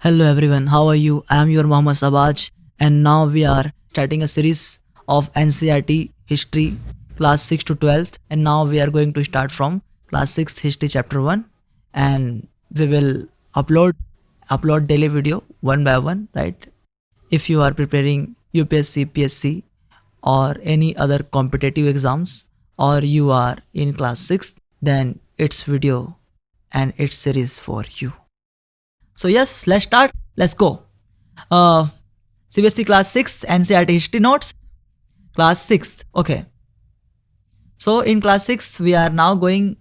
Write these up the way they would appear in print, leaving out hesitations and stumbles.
Hello everyone, how are you? I am your Mohammad Sabaj, and now we are starting a series of NCRT history class 6 to 12th, and now we are going to start from class 6th history chapter 1, and we will upload daily video one by one, right? If you are preparing UPSC, PSC or any other competitive exams, or you are in class 6th, then it's video and it's series for you. So yes, let's start. Let's go. Uh, CBSE class 6th NCRT history notes. Class 6th. Okay. So in class 6th, we are now going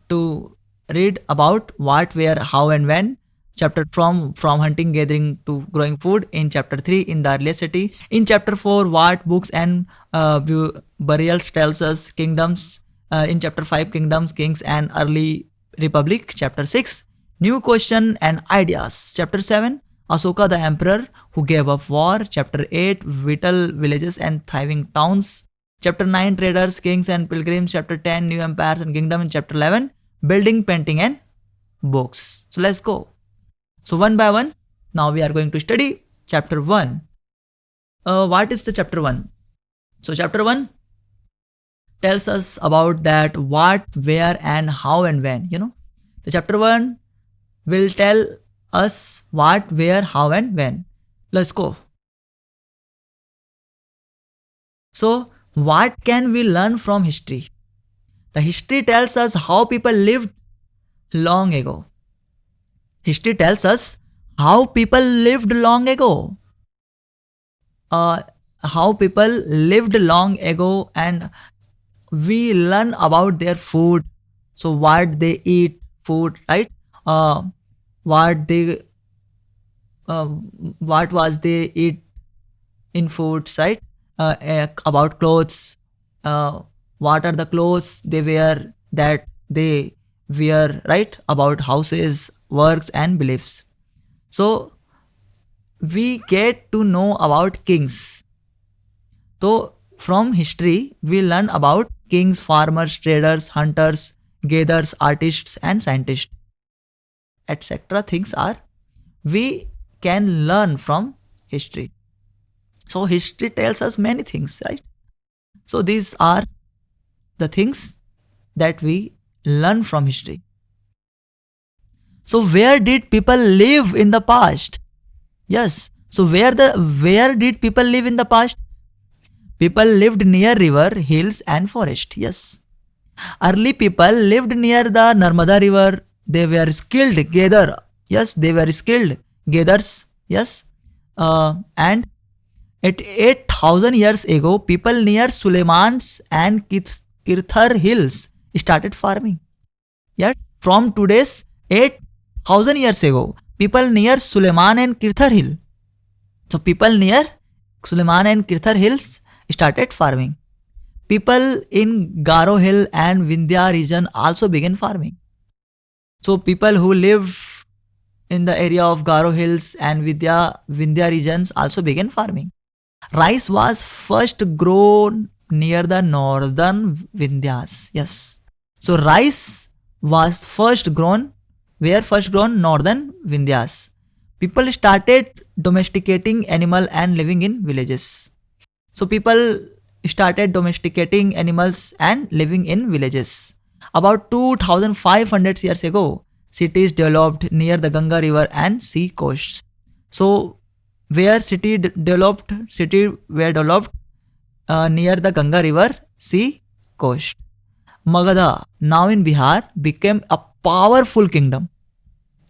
to read about what, where, how, and when. Chapter from hunting, gathering to growing food. In chapter 3, in the earliest city. In chapter 4, what books and burials tells us kingdoms. In chapter 5, kingdoms, kings, and early republic. Chapter 6, new question and ideas. Chapter 7, Asoka the emperor who gave up war. Chapter 8, vital villages and thriving towns. Chapter 9, traders, kings, and pilgrims. Chapter 10, new empires and kingdom. And chapter 11, building, painting, and books. So let's go. So one by one, now we are going to study chapter 1. What is the chapter 1? So chapter 1 tells us about that what, where, and how, and when. The chapter 1 will tell us what, where, how, and when. Let's go. So what can we learn from history? The history tells us how people lived long ago. History tells us how people lived long ago. How people lived long ago, and we learn about their food. So what they eat, food, right? What was they eat in foods, right? About clothes. What are the clothes they wear that they wear, right? About houses, works, and beliefs. So we get to know about kings. So from history, we learn about kings, farmers, traders, hunters, gatherers, artists, and scientists, etc. Things are we can learn from history. So history tells us many things, right? So these are the things that we learn from history. So where did people live in the past? Yes. So where did people live in the past? People lived near river, hills, and forest. Yes. Early people lived near the Narmada river. They were skilled gather. Yes, they were skilled gatherers. Yes. And at 8,000 years ago, people near Suleiman's and Kirthar hills started farming. Yet from today's 8,000 years ago, people near Suleiman and Kirthar hill. So people near Suleiman and Kirthar hills started farming. People in Garo hill and Vindhya region also began farming. So people who live in the area of Garo hills and Vindhya regions also began farming. Rice was first grown near the northern Vindhyas. Yes. So rice was first grown northern Vindhyas. People started domesticating animal and living in villages. So people started domesticating animals and living in villages. About 2,500 years ago, cities developed near the Ganga river and sea coasts. So where city were developed near the Ganga river, sea coast. Magadha, now in Bihar, became a powerful kingdom.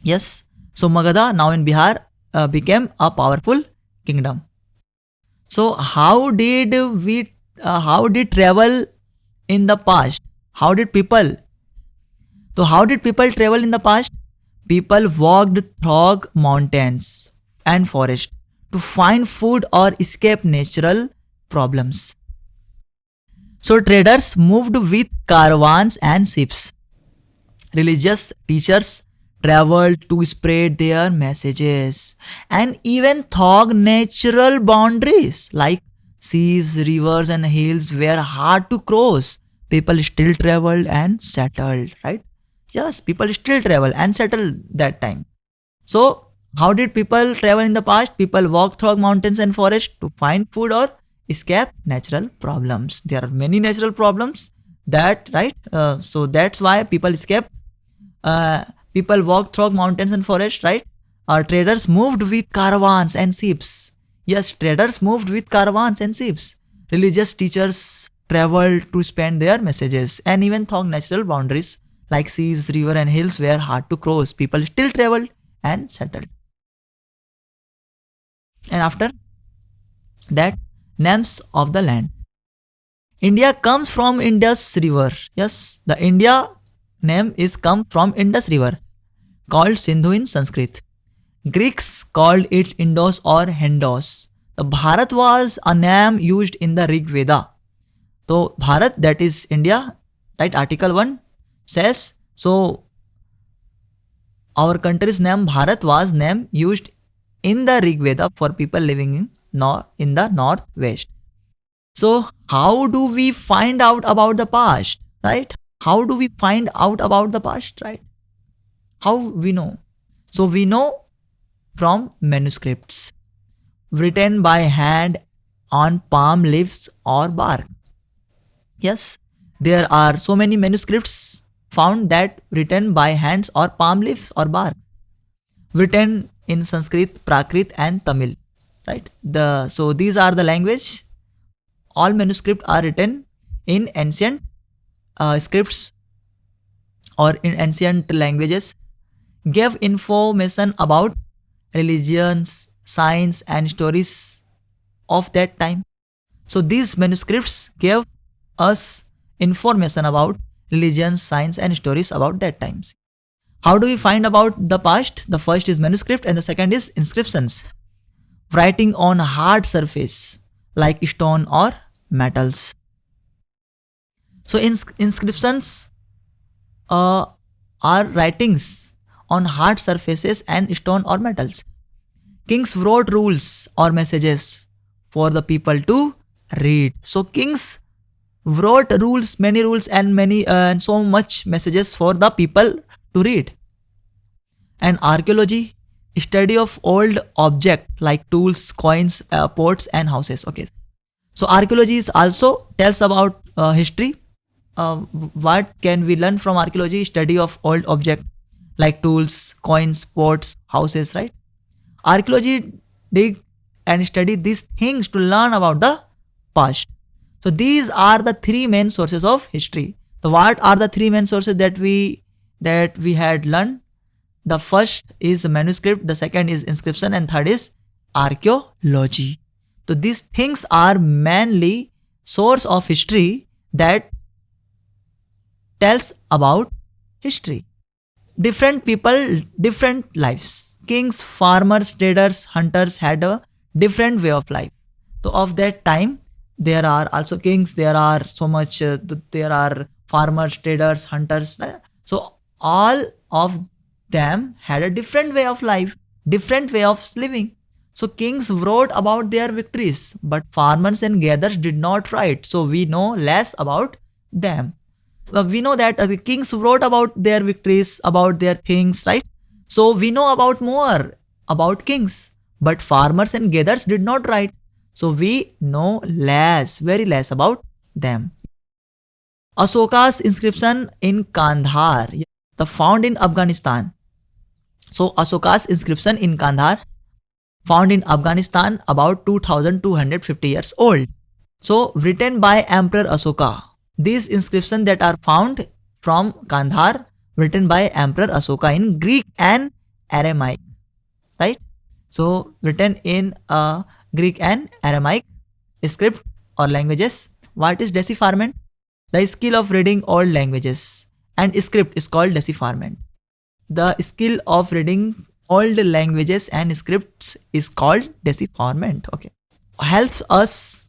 Yes. So Magadha, now in Bihar, became a powerful kingdom. So how did travel in the past? How did people travel in the past? People walked through mountains and forest to find food or escape natural problems. So traders moved with caravans and ships. Religious teachers traveled to spread their messages, and even though natural boundaries like seas, rivers, and hills were hard to cross, people still traveled and settled, right? Yes, people still travel and settle that time. So How did people travel in the past? People walked through mountains and forests to find food or escape natural problems. There are many natural problems that, right? So that's why people escape. Uh, People walked through mountains and forests, right? Our traders moved with caravans and ships. Yes, traders moved with caravans and ships. Religious teachers traveled to spend their messages, and even though natural boundaries like seas, river, and hills were hard to cross, people still traveled and settled. And after that, names of the land. India comes from Indus River. Yes, the India name is come from Indus River, called Sindhu in Sanskrit. Greeks called it Indos or Hendos. The Bharat was a name used in the Rig Veda. So Bharat, that is India, right? Article 1 says, so our country's name Bharat was name used in the Rig Veda for people living in the northwest. So how do we find out about the past, right? How do we find out about the past, right? How we know? So we know from manuscripts written by hand on palm leaves or bark. Yes, there are so many manuscripts found that written by hands or palm leaves or bark, written in Sanskrit, Prakrit, and Tamil. Right. So these are the language. All manuscripts are written in ancient scripts or in ancient languages. Gave information about religions, science, and stories of that time. So these manuscripts gave us information about religion, science, and stories about that times. How do we find about the past? The first is manuscript and the second is inscriptions. Writing on hard surface like stone or metals. So inscriptions are writings on hard surfaces and stone or metals. Kings wrote rules or messages for the people to read. So kings wrote rules, many rules and many and so much messages for the people to read. And archaeology, study of old object like tools, coins, pots and houses. Okay. So archaeology is also tells about history. What can we learn from archaeology? Study of old object like tools, coins, pots, houses, right? Archaeology dig and study these things to learn about the past. So these are the three main sources of history. So what are the three main sources that we had learned? The first is manuscript, the second is inscription, and third is archaeology. So these things are mainly source of history that tells about history. Different people, different lives. Kings, farmers, traders, hunters had a different way of life. So of that time, there are also kings, there are so much, there are farmers, traders, hunters. Right? So all of them had a different way of life, different way of living. So kings wrote about their victories, but farmers and gatherers did not write. So we know less about them. We know that the kings wrote about their victories, about their things, right? So we know about more about kings, but farmers and gatherers did not write. So we know less, very less about them. Ashoka's inscription in Kandahar, the found in Afghanistan. So Ashoka's inscription in Kandahar, found in Afghanistan, about 2250 years old. So written by Emperor Ashoka. These inscriptions that are found from Kandahar, written by Emperor Ashoka in Greek and Aramaic, right? So written in Greek and Aramaic script or languages. What is decipherment? The skill of reading old languages, and script is called decipherment. The skill of reading old languages and scripts is called decipherment. Okay, helps us.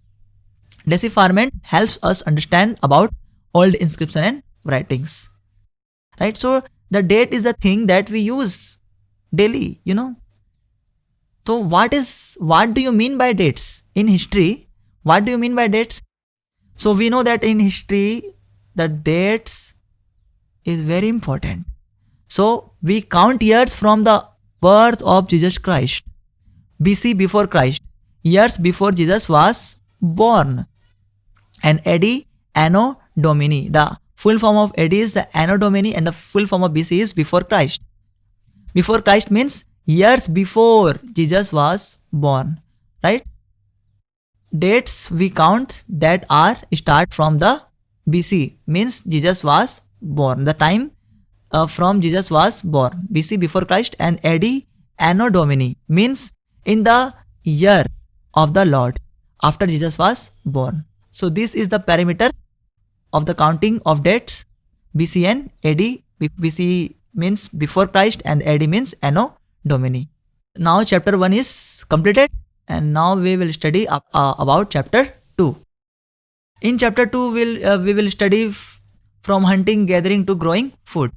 Decipherment helps us understand about old inscription and writings, right? So the date is the thing that we use daily, So what do you mean by dates in history? What do you mean by dates? So we know that in history the dates is very important. So we count years from the birth of Jesus Christ. BC before Christ, years before Jesus was born. And AD, Anno Domini. The full form of AD is the Anno Domini and the full form of BC is before Christ. Before Christ means years before Jesus was born, right? Dates we count that are start from the BC means Jesus was born. The time from Jesus was born. BC before Christ and AD Anno Domini means in the year of the Lord after Jesus was born. So this is the parameter of the counting of dates BC and AD. BC means before Christ and AD means Anno Domini. Now chapter 1 is completed and now we will study about chapter 2. In chapter 2 we will study from hunting, gathering to growing food.